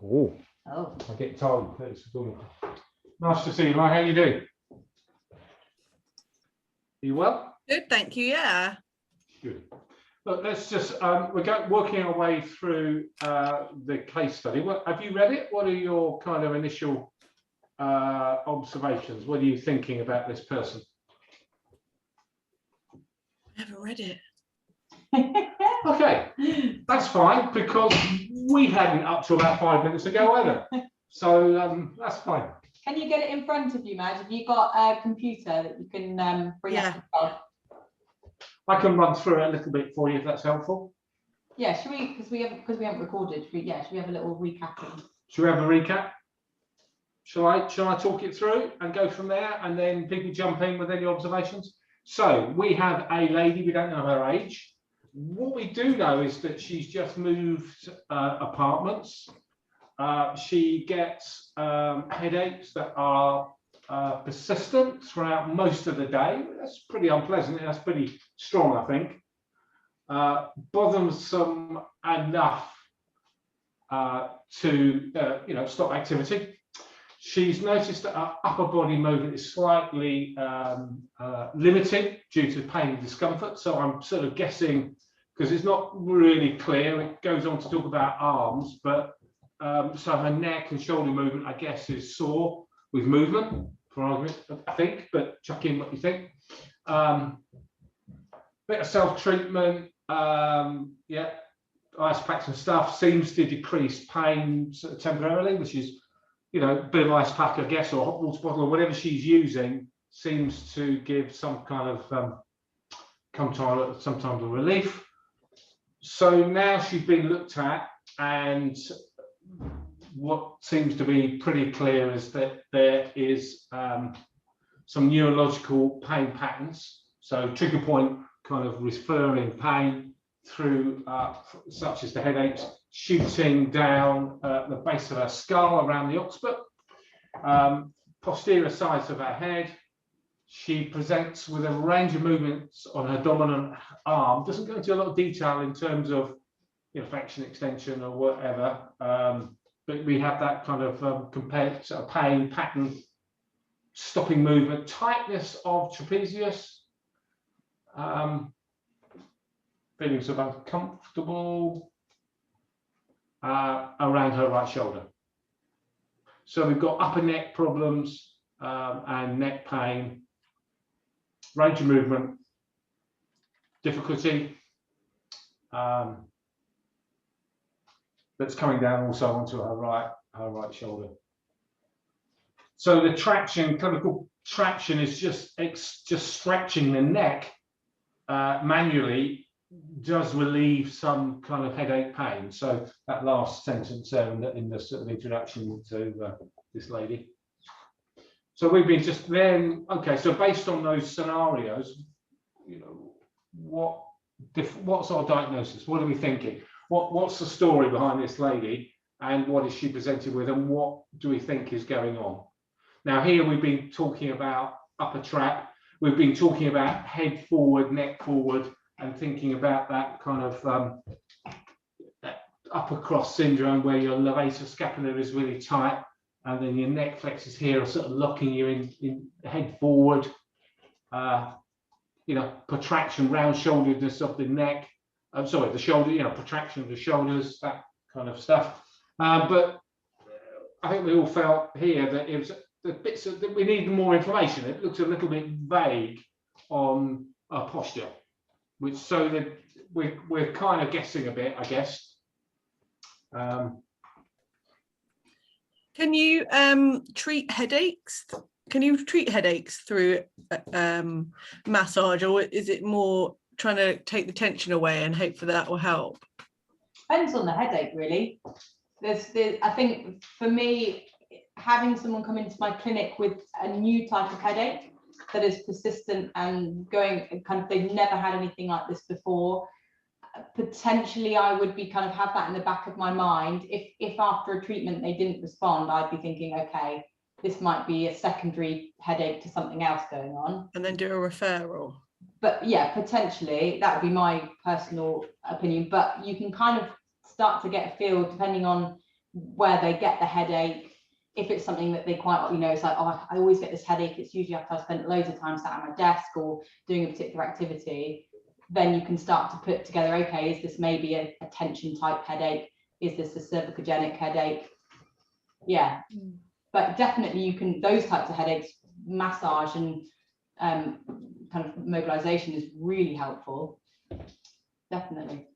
Oh, I get told. Nice to see you, mate. How you doing? You well? Good, thank you. Yeah. Good. Look, let's just we're working our way through the case study. Have you read it? What are your kind of initial observations? What are you thinking about this person? I haven't read it. Okay, that's fine because we hadn't up to about 5 minutes ago either. So that's fine. Can you get it in front of you, Madge? Have you got a computer that you can bring up? I can run through it a little bit for you if that's helpful. Yeah, should we? Because we haven't recorded. Should we have a little recap? Should we have a recap? Shall I talk it through and go from there, and then people jump in with any observations? So we have a lady. We don't know her age. What we do know is that she's just moved apartments. She gets headaches that are persistent throughout most of the day. That's pretty unpleasant. That's pretty strong, I think. Bothersome enough to stop activity. She's noticed that her upper body movement is slightly limited due to pain and discomfort. So I'm sort of guessing, because it's not really clear. It goes on to talk about arms, but so her neck and shoulder movement, I guess, is sore with movement, for argument, I think, but chuck in what you think. Bit of self-treatment, ice packs and stuff seems to decrease pain temporarily, which is, a bit of ice pack, I guess, or hot water bottle or whatever she's using seems to give some kind of sometimes a relief. So now she's been looked at, and what seems to be pretty clear is that there is some neurological pain patterns. So trigger point kind of referring pain through such as the headaches, shooting down the base of her skull around the occiput, posterior sides of her head. She presents with a range of movements on her dominant arm. Doesn't go into a lot of detail in terms of flexion, extension, or whatever. But we have that kind of compared to a pain pattern, stopping movement, tightness of trapezius, feelings of uncomfortable around her right shoulder. So we've got upper neck problems and neck pain, range of movement, difficulty. That's coming down also onto her right shoulder. So the traction, clinical traction, is just stretching the neck manually does relieve some kind of headache pain. So that last sentence there in the sort of introduction to this lady. So we've been just then, okay, so based on those scenarios, what's our diagnosis? What are we thinking? What's the story behind this lady, and what is she presented with, and what do we think is going on? Now here we've been talking about upper trap, we've been talking about head forward, neck forward, and thinking about that kind of upper cross syndrome where your levator scapula is really tight, and then your neck flexors here are sort of locking you in head forward, protraction, round shoulderedness of the neck. I'm sorry, the shoulder, protraction of the shoulders, that kind of stuff. But I think we all felt here that it was the bits that we need more information. It looks a little bit vague on our posture, which so that we're kind of guessing a bit, I guess. Can you treat headaches? Can you treat headaches through massage, or is it more trying to take the tension away and hope for that will help? Depends on the headache, really. I think for me, having someone come into my clinic with a new type of headache that is persistent and going kind of, they've never had anything like this before, potentially I would be kind of have that in the back of my mind. If after a treatment they didn't respond, I'd be thinking, okay, this might be a secondary headache to something else going on. And then do a referral. But yeah, potentially that would be my personal opinion. But you can kind of start to get a feel, depending on where they get the headache. If it's something that they quite, you know, it's like, oh, I always get this headache, it's usually after I've spent loads of time sat at my desk or doing a particular activity, then you can start to put together, okay, is this maybe a tension type headache? Is this a cervicogenic headache? Yeah, but definitely you can, those types of headaches, massage and kind of mobilization is really helpful. Definitely.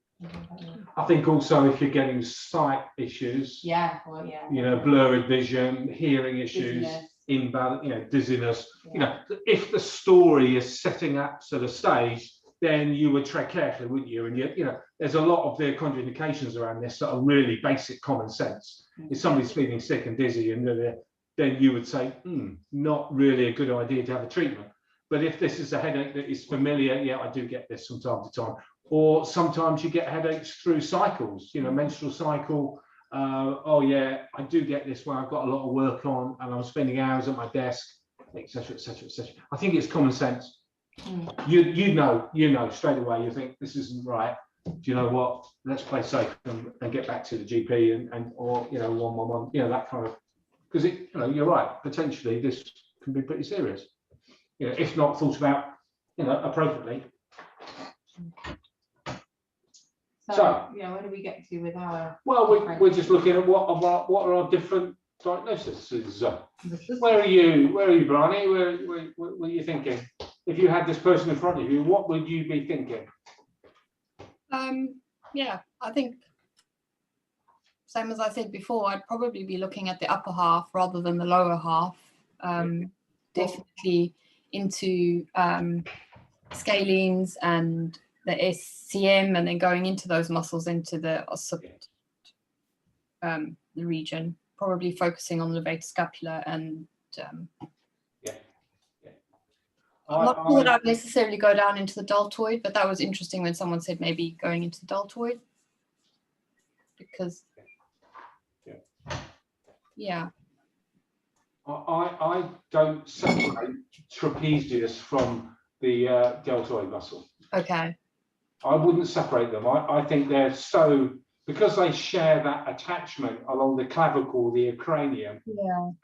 I think also if you're getting sight issues, Yeah, well, yeah, you know, blurred vision, hearing issues, dizziness, imbalance, you know, dizziness, yeah. you know, if the story is setting up to the stage, then you would tread carefully, wouldn't you? And you know, there's a lot of the contraindications around this that are really basic common sense. If somebody's feeling sick and dizzy, and then you would say, not really a good idea to have a treatment. But if this is a headache that is familiar, yeah, I do get this from time to time. Or sometimes you get headaches through cycles, you know, menstrual cycle. Oh yeah, I do get this when I've got a lot of work on and I'm spending hours at my desk, etc., etc., etc. I think it's common sense. You know straight away. You think this isn't right. Do you know what? Let's play safe and get back to the GP and or you know 111. You know, that kind of, because you know, you're right. Potentially this can be pretty serious. You know, if not thought about, you know, appropriately. So yeah, where do we get to with our? Well, we're just looking at what are our different diagnoses. Where are you, Bryony? Where are you thinking? If you had this person in front of you, what would you be thinking? Yeah, I think same as I said before, I'd probably be looking at the upper half rather than the lower half. Definitely into scalenes and the SCM, and then going into those muscles into the occipital the region, probably focusing on the levator scapula and I'm not sure that I'd necessarily go down into the deltoid, but that was interesting when someone said maybe going into the deltoid, because yeah. I don't separate trapezius from the deltoid muscle. Okay. I wouldn't separate them. I think they're so, because they share that attachment along the clavicle, the acranium,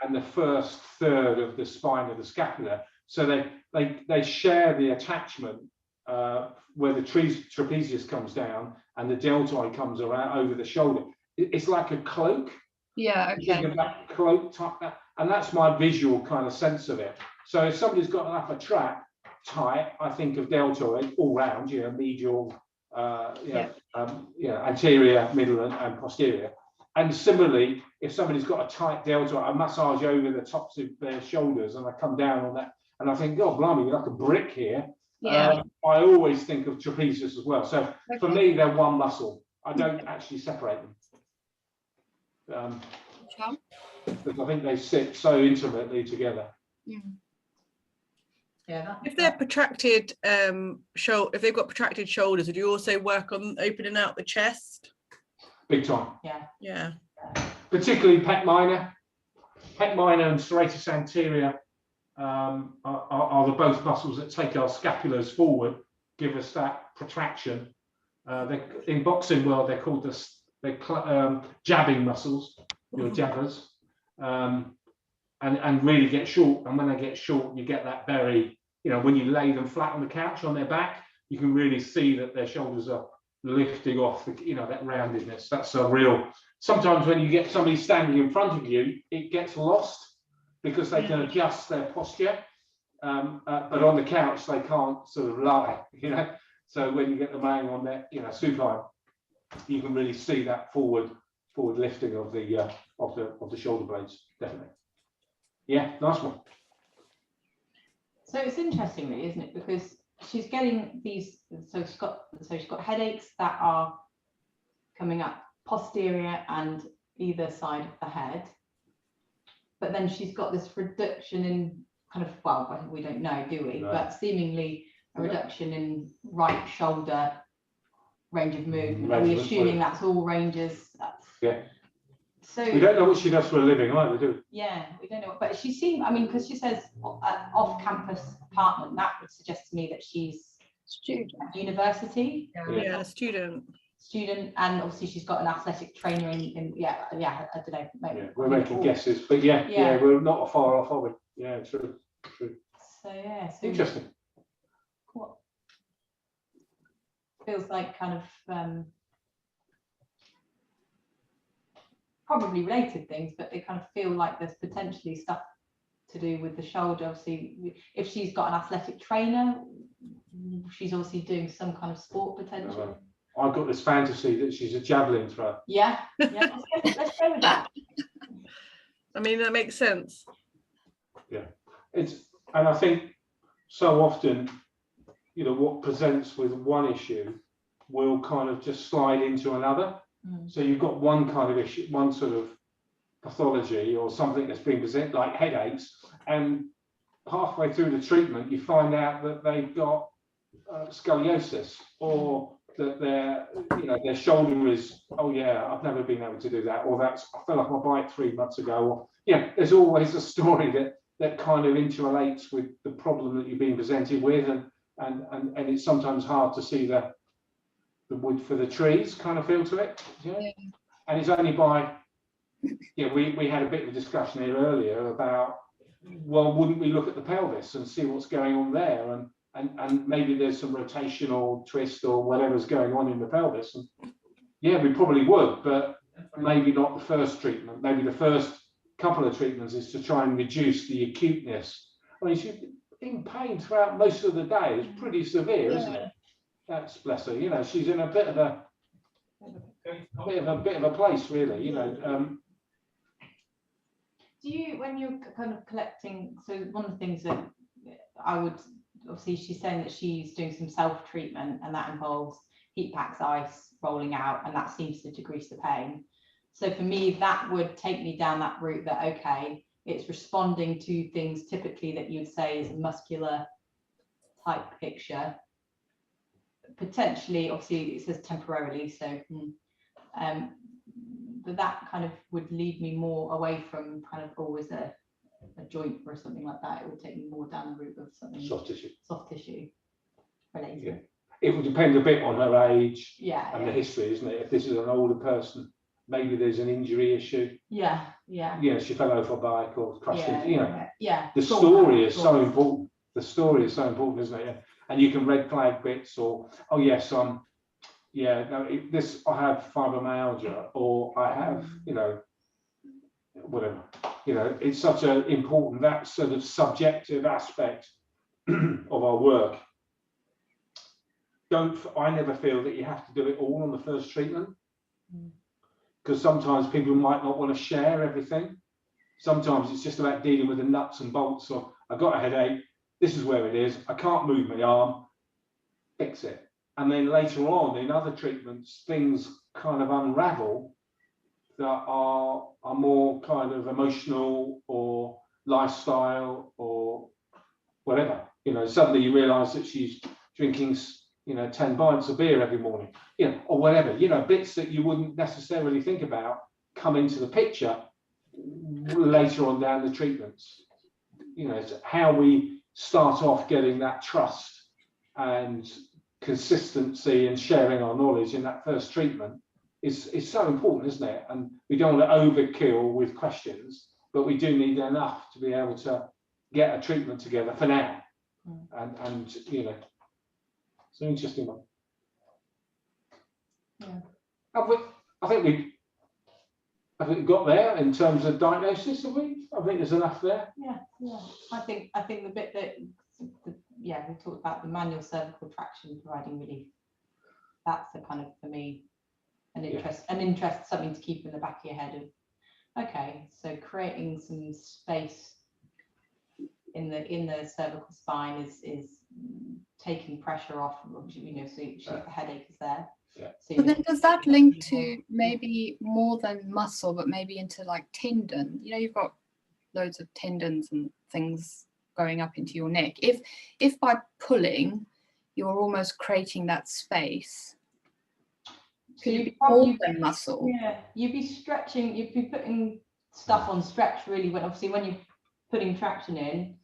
and the first third of the spine of the scapula. So they share the attachment where the trapezius comes down and the deltoid comes around over the shoulder. It's like a cloak. Yeah, okay. Think of that cloak type, and that's my visual kind of sense of it. So if somebody's got an upper trap tight, I think of deltoid all round, you know, medial, anterior, middle, and posterior. And similarly, if somebody's got a tight deltoid, I massage over the tops of their shoulders, and I come down on that, and I think, God, blimey, you're like a brick here. Yeah. I always think of trapezius as well. So for me, they're one muscle. I don't actually separate them. Because I think they sit so intimately together. Yeah. If they're protracted, if they've got protracted shoulders, would you also work on opening out the chest? Big time. Yeah. Particularly pec minor. Pec minor and serratus anterior are the both muscles that take our scapulars forward, give us that protraction. In boxing world, they're called jabbing muscles, your jabbers, and really get short. And when they get short, you get that very, you know, when you lay them flat on the couch on their back, you can really see that their shoulders are lifting off, you know, that roundedness. That's a real, sometimes when you get somebody standing in front of you, it gets lost because they can adjust their posture. But on the couch, they can't sort of lie, you know. So when you get them laying on their, you know, supine, you can really see that forward lifting of the shoulder blades, definitely. Yeah, nice one. So it's interesting, really, isn't it? Because she's getting these. So she's got headaches that are coming up posterior and either side of the head. But then she's got this reduction in kind of, well, we don't know, do we? No. But seemingly a reduction in right shoulder range of movement. Are we assuming that's all ranges? Yeah. So we don't know what she does for a living either, do we? Yeah, we don't know. But she seems, I mean, because she says off-campus apartment, that would suggest to me that she's student, university. Yeah, student. student, and obviously she's got an athletic trainer in yeah, I don't know, maybe. Yeah, we're making guesses, but yeah, we're not far off, are we? Yeah, true. So yeah, so Interesting. what feels like kind of probably related things, but they kind of feel like there's potentially stuff to do with the shoulder. Obviously, if she's got an athletic trainer, she's obviously doing some kind of sport potentially. I've got this fantasy that she's a javelin thrower. Yeah, let's go with that. I mean, that makes sense. Yeah, and I think so often, you know, what presents with one issue will kind of just slide into another. So you've got one kind of issue, one sort of pathology or something that's being presented, like headaches, and halfway through the treatment you find out that they've got scoliosis, or that their shoulder is, oh yeah, I've never been able to do that, or that's, I fell off my bike 3 months ago, or there's always a story that kind of interrelates with the problem that you're being presented with, and it's sometimes hard to see the wood for the trees kind of feel to it. And it's only by we had a bit of a discussion here earlier about, well, wouldn't we look at the pelvis and see what's going on there, and maybe there's some rotation or twist or whatever's going on in the pelvis, and we probably would, but maybe not the first treatment. Maybe the first couple of treatments is to try and reduce the acuteness. I mean, she's in pain throughout most of the day. It's pretty severe, isn't it? That's, bless her, she's in a bit of a place, really, Do you, when you're kind of collecting, so one of the things that I would, obviously she's saying that she's doing some self-treatment, and that involves heat packs, ice, rolling out, and that seems to decrease the pain. So for me, that would take me down that route, that okay, it's responding to things typically that you'd say is a muscular type picture. Potentially, obviously it says temporarily, so but that kind of would lead me more away from kind of always a joint or something like that. It would take me more down the route of something soft tissue related. Yeah. It would depend a bit on her age and the the history, isn't it? If this is an older person, maybe there's an injury issue. She fell off a bike or crashed into, the story is so important. The story is so important, isn't it? And you can red flag bits, or this, I have fibromyalgia, or I have, whatever. It's such an important, that sort of subjective aspect of our work. I never feel that you have to do it all on the first treatment, because sometimes people might not want to share everything. Sometimes it's just about dealing with the nuts and bolts of, I've got a headache, this is where it is, I can't move my arm, fix it. And then later on in other treatments, things kind of unravel that are more kind of emotional or lifestyle or whatever. Suddenly you realise that she's drinking 10 pints of beer every morning, or whatever, bits that you wouldn't necessarily think about come into the picture later on down the treatments. It's how we start off getting that trust and consistency and sharing our knowledge in that first treatment is so important, isn't it? And we don't want to overkill with questions, but we do need enough to be able to get a treatment together for now. And it's an interesting one. I think we got there in terms of diagnosis, have we? I think there's enough there. I think the bit that we talked about, the manual cervical traction providing relief. That's the kind of, for me, an interest, something to keep in the back of your head of, okay, so creating some space in the cervical spine is taking pressure off, so the headache is there. So but then does that link to maybe more than muscle, but maybe into like tendon? You've got loads of tendons and things going up into your neck. If by pulling you're almost creating that space, could it be more than muscle? You'd be stretching, you'd be putting stuff on stretch really, when you're putting traction in,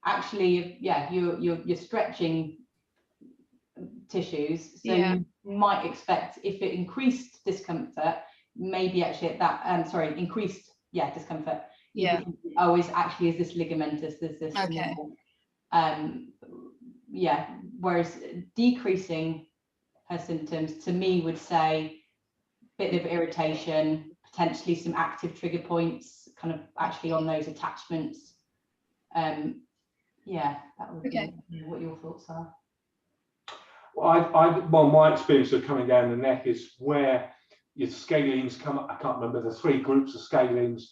actually you're stretching tissues, so might expect, if it increased discomfort, maybe actually at that, sorry, increased, discomfort. Yeah. Oh, is this ligamentous? Is this Okay. Whereas decreasing her symptoms to me would say bit of irritation, potentially some active trigger points, kind of actually on those attachments. That would be what your thoughts are. Well, my experience of coming down the neck is where your scalenes come up. I can't remember the 3 groups of scalenes,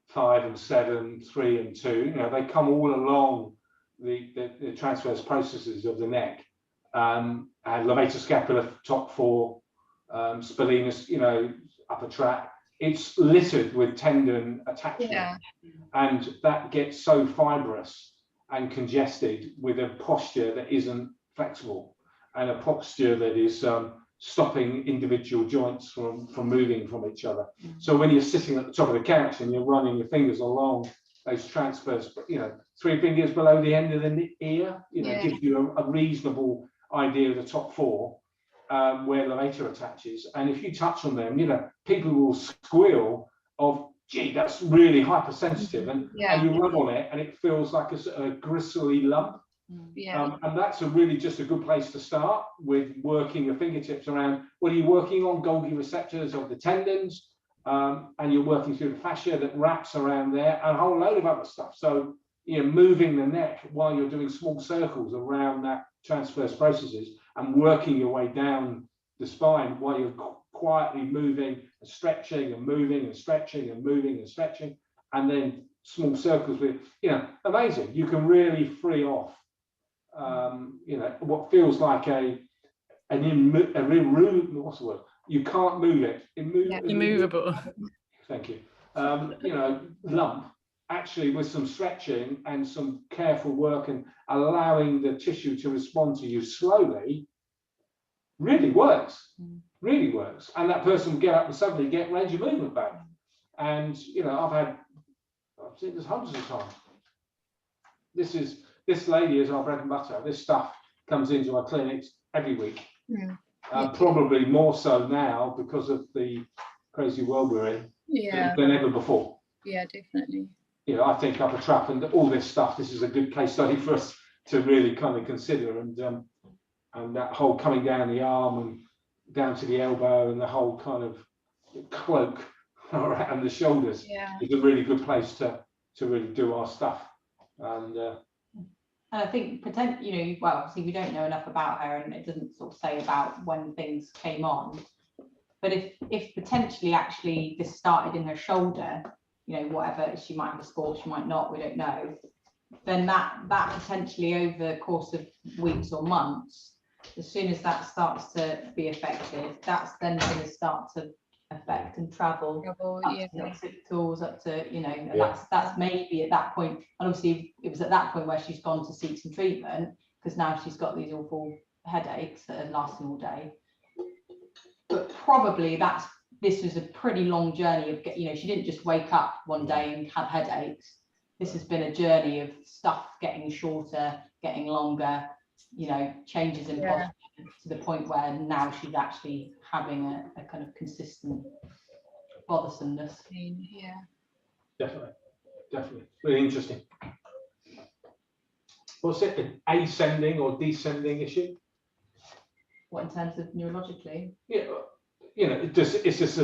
5 and 7, 3 and 2. You know, they come all along the transverse processes of the neck, and levator scapula, top 4, scalenus, you know, upper tract. It's littered with tendon attachment, and that gets so fibrous and congested with a posture that isn't flexible, and a posture that is stopping individual joints from moving from each other. So when you're sitting at the top of the couch and you're running your fingers along those transverse, you know, 3 fingers below the end of the ear, you know, gives you a reasonable idea of the top 4, where the levator attaches. And if you touch on them, you know, people will squeal of, gee, that's really hypersensitive, and you rub on it and it feels like a gristly lump. And that's really just a good place to start with, working your fingertips around. What are you working on? Golgi receptors of the tendons, and you're working through the fascia that wraps around there, and a whole load of other stuff. So, you know, moving the neck while you're doing small circles around that transverse processes, and working your way down the spine while you're quietly moving and stretching and moving and stretching and moving and stretching, and then small circles with, you know, amazing. You can really free off you know, what feels like what's the word? You can't move it. Immovable. Thank you. You know, lump, actually, with some stretching and some careful work and allowing the tissue to respond to you slowly, really works. Really works. And that person will get up and suddenly get range of movement back. And you know, I've seen this hundreds of times. This lady is our bread and butter. This stuff comes into our clinics every week. Probably more so now because of the crazy world we're in than ever before. Yeah, definitely. You know, I think upper trap and all this stuff, this is a good case study for us to really kind of consider. And that whole coming down the arm and down to the elbow and the whole kind of cloak around the shoulders is a really good place to really do our stuff. And I think potentially, you know, well, obviously we don't know enough about her, and it doesn't sort of say about when things came on. But if potentially actually this started in her shoulder, you know, whatever, she might have a sport, she might not, we don't know. Then that potentially over the course of weeks or months, as soon as that starts to be affected, that's then going to start to affect and travel up to the occipitals, up to, you know, and that's maybe at that point. And obviously it was at that point where she's gone to seek some treatment, because now she's got these awful headaches that are lasting all day. But probably this was a pretty long journey of you know, she didn't just wake up one day and have headaches. This has been a journey of stuff getting shorter, getting longer, you know, changes in posture, to the point where now she's actually having a kind of consistent bothersomeness. Definitely really interesting. What's it, an ascending or descending issue? What, in terms of neurologically? You know, does this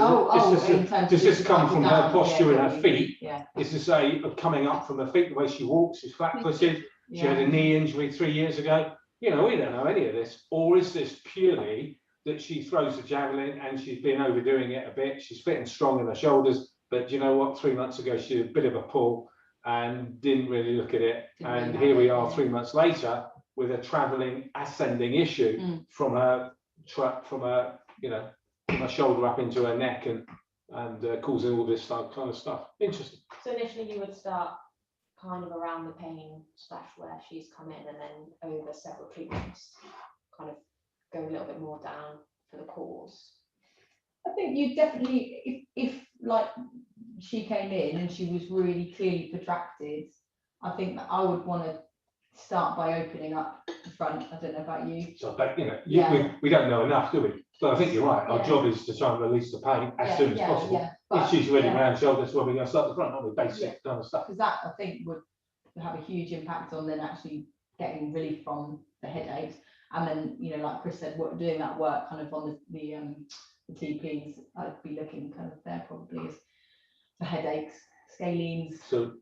come from her posture in her feet? Is to say, coming up from her feet, the way she walks, she's flat-footed. She had a knee injury 3 years ago. You know, we don't know any of this. Or is this purely that she throws the javelin and she's been overdoing it a bit? She's fit and strong in her shoulders, but you know what? 3 months ago, she had a bit of a pull and didn't really look at it. And here we are 3 months later with a traveling ascending issue from her, you know, from her shoulder up into her neck and causing all this kind of stuff. Interesting. So initially you would start kind of around the pain / where she's come in, and then over several treatments kind of go a little bit more down for the cause. I think you definitely, if like she came in and she was really clearly protracted, I think that I would want to start by opening up the front. I don't know about you. So, but you know, we don't know enough, do we? But I think you're right. Our job is to try and release the pain as soon as possible. Yeah. If she's really round shoulders, well, we're going to start the front, not the basic kind of stuff. Because that, I think, would have a huge impact on then actually getting relief from the headaches. And then, you know, like Chris said, doing that work kind of on the TPs, I'd be looking kind of there probably is for headaches, scalenes. So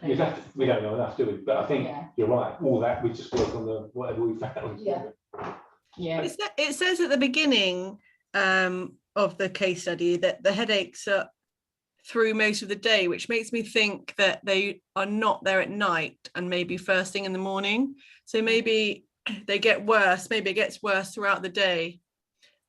we don't know enough, do we? But I think you're right. All that, we just work on the whatever we found. Yeah. It says at the beginning of the case study that the headaches are through most of the day, which makes me think that they are not there at night and maybe first thing in the morning. So maybe they get worse. Maybe it gets worse throughout the day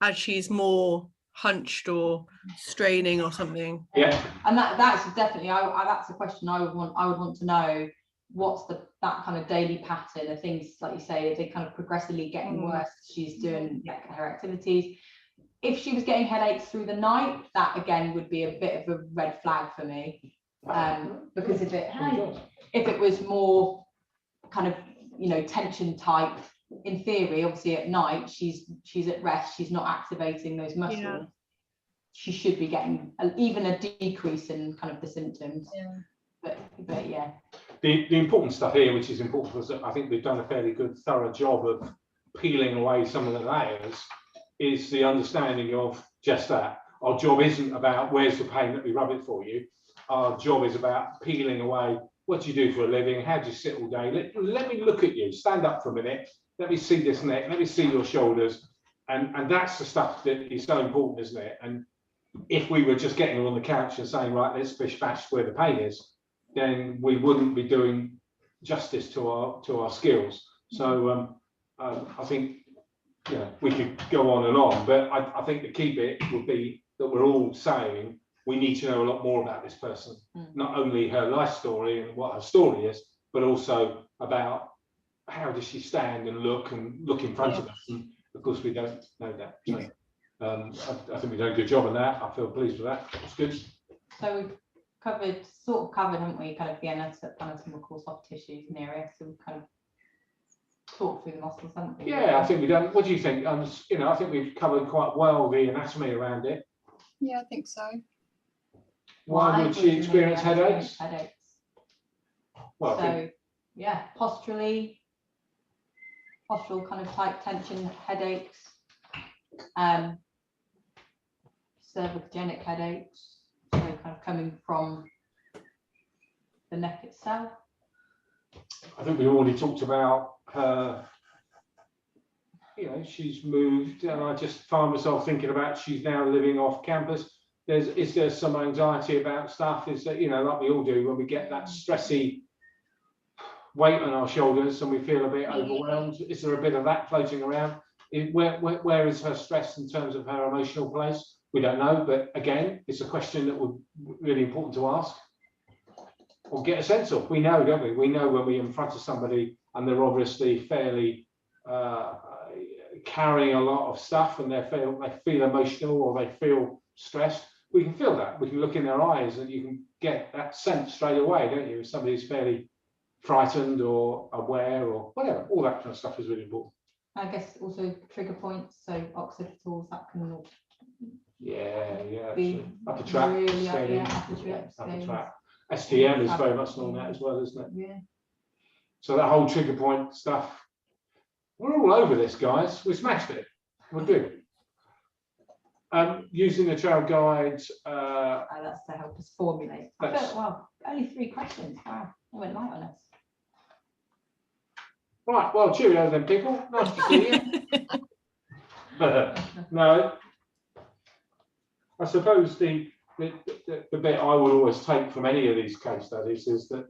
as she's more hunched or straining or something. Yeah. And that's definitely that's a question I would want to know. What's that kind of daily pattern of things, like you say, are they kind of progressively getting worse as she's doing her activities? If she was getting headaches through the night, that again would be a bit of a red flag for me, because if it was more kind of, you know, tension type, in theory, obviously at night she's at rest, she's not activating those muscles, she should be getting even a decrease in kind of the symptoms. But yeah. The important stuff here, which is important, was that I think we've done a fairly good, thorough job of peeling away some of the layers, is the understanding of just that. Our job isn't about where's the pain, let me rub it for you. Our job is about peeling away what do you do for a living, how do you sit all day. Let me look at you, stand up for a minute, let me see this neck, let me see your shoulders. And that's the stuff that is so important, isn't it? And if we were just getting her on the couch and saying, right, let's bish bash where the pain is, then we wouldn't be doing justice to our skills. So I think, you know, we could go on and on, but I think the key bit would be that we're all saying we need to know a lot more about this person, not only her life story and what her story is, but also about how does she stand and look in front of us. And of course, we don't know that. So, I think we've done a good job on that. I feel pleased with that. That's good. So we've sort of covered, haven't we, kind of the anatomical soft tissues and areas. So we've kind of talked through the muscles, haven't we? Yeah, I think we've done. What do you think? You know, I think we've covered quite well the anatomy around it. Yeah, I think so. Why would she experience headaches? Well, so yeah, postural kind of tight tension headaches, cervicogenic headaches, so kind of coming from the neck itself. I think we already talked about her, you know, she's moved, and I just find myself thinking about she's now living off campus. Is there some anxiety about stuff? Is that, you know, like we all do when we get that stressy weight on our shoulders and we feel a bit overwhelmed? Is there a bit of that floating around? Where is her stress in terms of her emotional place? We don't know, but again, it's a question that would really important to ask or get a sense of. We know, don't we? We know when we're in front of somebody and they're obviously fairly carrying a lot of stuff and they feel emotional or they feel stressed. We can feel that. We can look in their eyes and you can get that sense straight away, don't you? If somebody's fairly frightened or aware or whatever, all that kind of stuff is really important. I guess also trigger points, so occipitals, that can all be upper track, really upper track. STM is very much along that as well, isn't it? Yeah. So that whole trigger point stuff, we're all over this, guys. We smashed it. We're good. Using the trail guides. That's to help us formulate. Well, only 3 questions. Wow, they went light on us. Right, well, cheerio then, people. Nice to see you. No, I suppose the bit I would always take from any of these case studies is that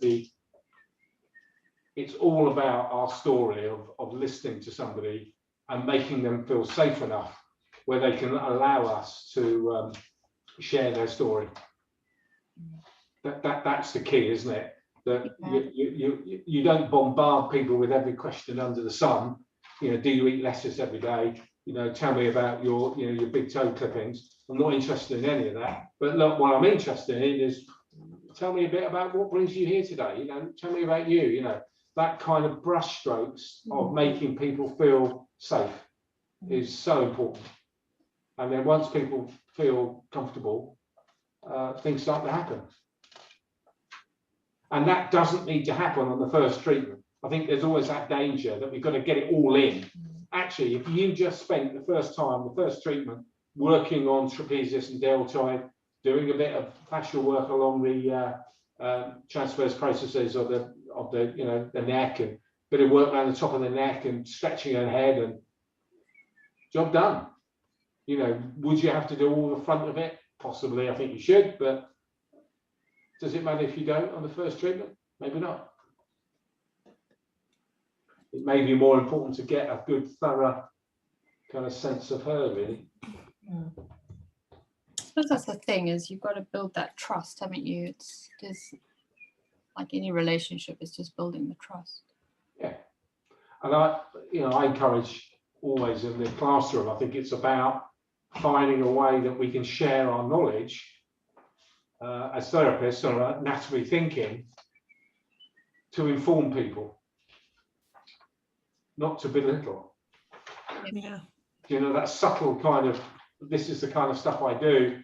it's all about our story of listening to somebody and making them feel safe enough where they can allow us to share their story. That's the key, isn't it? That you don't bombard people with every question under the sun. You know, do you eat lettuce every day? You know, tell me about your big toe clippings. I'm not interested in any of that. But look, what I'm interested in is tell me a bit about what brings you here today. You know, tell me about you. You know, that kind of brushstrokes of making people feel safe is so important. And then once people feel comfortable, things start to happen. And that doesn't need to happen on the first treatment. I think there's always that danger that we've got to get it all in. Actually, if you just spent the first treatment, working on trapezius and deltoid, doing a bit of fascial work along the transverse processes of the neck, and a bit of work around the top of the neck and stretching her head, and job done. You know, would you have to do all the front of it? Possibly, I think you should, but does it matter if you don't on the first treatment? Maybe not. It may be more important to get a good, thorough kind of sense of her, really. I suppose that's the thing, is you've got to build that trust, haven't you? There's like any relationship, it's just building the trust. Yeah, and I encourage always in the classroom. I think it's about finding a way that we can share our knowledge as therapists or anatomy thinking to inform people, not to belittle. Yeah. You know, that subtle kind of, this is the kind of stuff I do.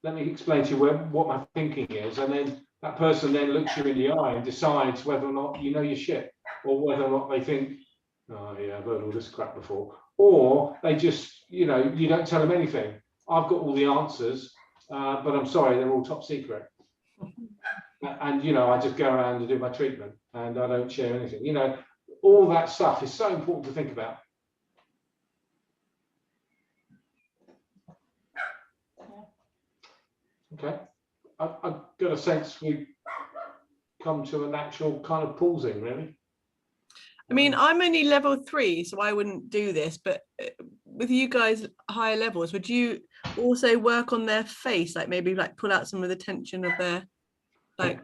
Let me explain to you what my thinking is, and then that person then looks you in the eye and decides whether or not you know your shit, or whether or not they think, oh yeah, I've heard all this crap before, or they just, you know, you don't tell them anything. I've got all the answers, but I'm sorry, they're all top secret. And you know, I just go around and do my treatment, and I don't share anything. You know, all that stuff is so important to think about. Okay, I've got a sense we've come to a natural kind of pausing, really. I mean, I'm only level 3, so I wouldn't do this, but with you guys higher levels, would you also work on their face, like maybe like pull out some of the tension of their like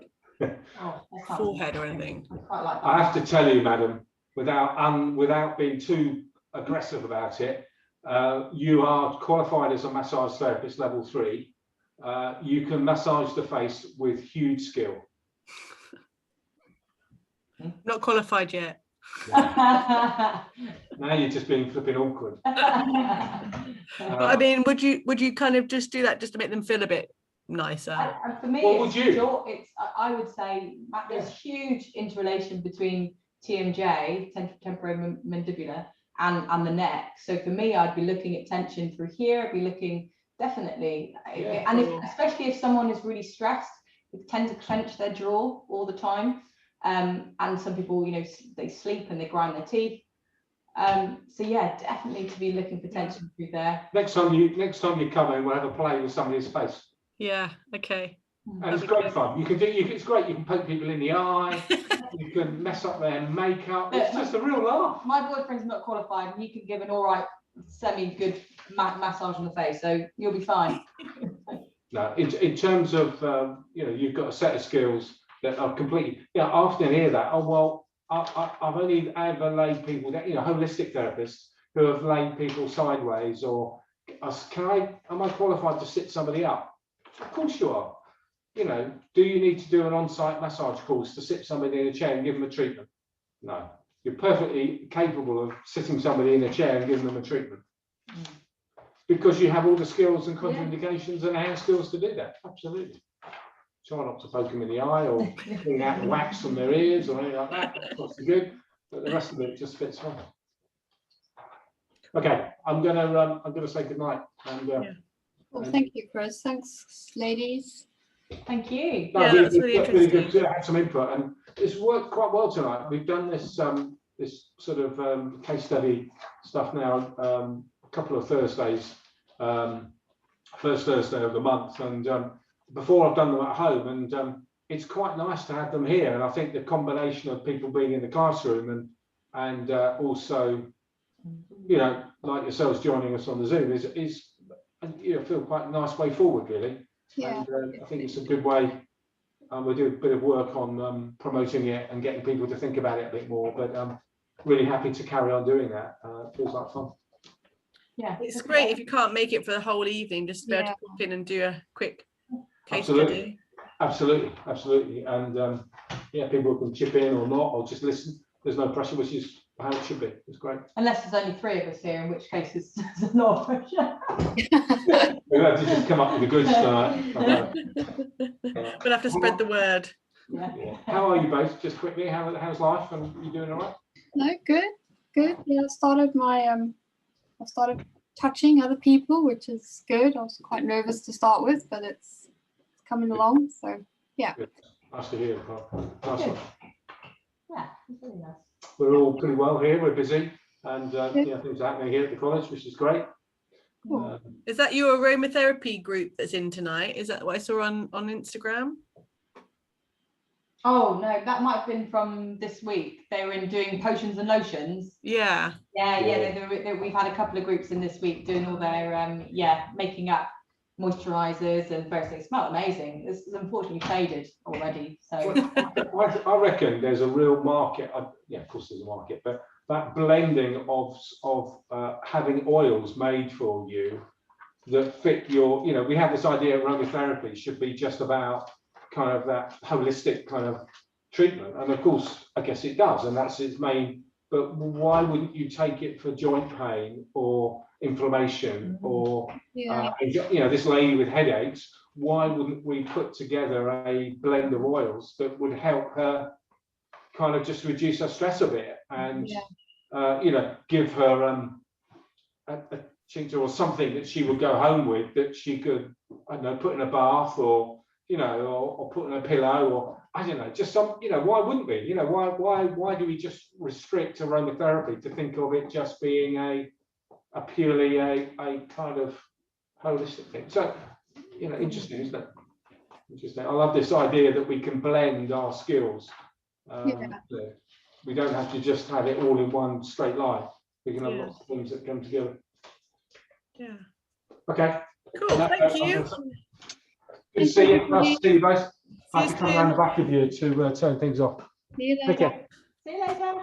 forehead or anything? I have to tell you, madam, without being too aggressive about it, you are qualified as a massage therapist level 3. You can massage the face with huge skill. Not qualified yet. Now you're just being flipping awkward. But I mean, would you kind of just do that just to make them feel a bit nicer? And for me, I would say there's huge interrelation between TMJ, temporal mandibular, and the neck. So for me, I'd be looking at tension through here. I'd be looking definitely, and especially if someone is really stressed, they tend to clench their jaw all the time. And some people, you know, they sleep and they grind their teeth. So yeah, definitely to be looking for tension through there. Next time you come in, we'll have a play with somebody's face. Yeah. Okay. And it's great fun. You can do. It's great. You can poke people in the eye. You can mess up their makeup. It's just a real laugh. My boyfriend's not qualified, and he can give an all right, semi-good massage on the face, so you'll be fine. No, in terms of you know, you've got a set of skills that are completely. Yeah, I often hear that. Oh well, I've only ever laid people down. You know, holistic therapists who have laid people sideways, or am I qualified to sit somebody up? Of course you are. You know, do you need to do an on-site massage course to sit somebody in a chair and give them a treatment? No, you're perfectly capable of sitting somebody in a chair and giving them a treatment. Because you have all the skills and contraindications and hand skills to do that. Absolutely. Try not to poke them in the eye or bring out the wax from their ears or anything like that. That's not so good, but the rest of it just fits fine. Okay, I'm gonna say goodnight. And well, thank you, Chris. Thanks, ladies. Thank you. No, that's really really good to have some input, and it's worked quite well tonight. We've done this this sort of case study stuff now a couple of Thursdays, first Thursday of the month, and before I've done them at home, and it's quite nice to have them here. And I think the combination of people being in the classroom and also, you know, like yourselves joining us on the Zoom is you know, feel quite a nice way forward, really. Yeah, and I think it's a good way. We'll do a bit of work on promoting it and getting people to think about it a bit more, but I'm really happy to carry on doing that. It feels like fun. Yeah, it's great if you can't make it for the whole evening, just to be able to pop in and do a quick case study. Absolutely. And yeah, people can chip in or not, or just listen. There's no pressure, which is how it should be. It's great. Unless there's only 3 of us here, in which case there's no pressure. We'll have to just come up with the goods tonight. We'll have to spread the word. Yeah. How are you both? Just quickly, how's life? And you doing all right? No, good. Yeah, I started touching other people, which is good. I was quite nervous to start with, but it's coming along. So yeah. Good. Nice to hear. Nice one. Yeah, it's really nice. We're all pretty well here. We're busy, and things are happening here at the college, which is great. Cool. Is that your aromatherapy group that's in tonight? Is that what I saw on Instagram? Oh no, that might have been from this week. They were doing potions and lotions. Yeah. We've had a couple of groups in this week doing all their making up moisturizers and various things. Smell amazing. It's unfortunately faded already. So I reckon there's a real market. Of course there's a market, but that blending of having oils made for you that fit your, we have this idea aromatherapy should be just about kind of that holistic kind of treatment, and of course I guess it does, and that's its main. But why wouldn't you take it for joint pain or inflammation or this lady with headaches? Why wouldn't we put together a blend of oils that would help her kind of just reduce her stress a bit and give her a tincture or something that she would go home with that she could, I don't know, put in a bath or or put in a pillow, or I don't know, just some, why wouldn't we? Why do we just restrict aromatherapy to think of it just being a purely a kind of holistic thing? So, interesting, isn't it? Interesting. I love this idea that we can blend our skills. We don't have to just have it all in one straight line. We can have lots of things that come together. Yeah. Okay. Cool. Thank you. Good to see you. Nice to see you both. I have to come around the back of you to turn things off. See you later. see you later.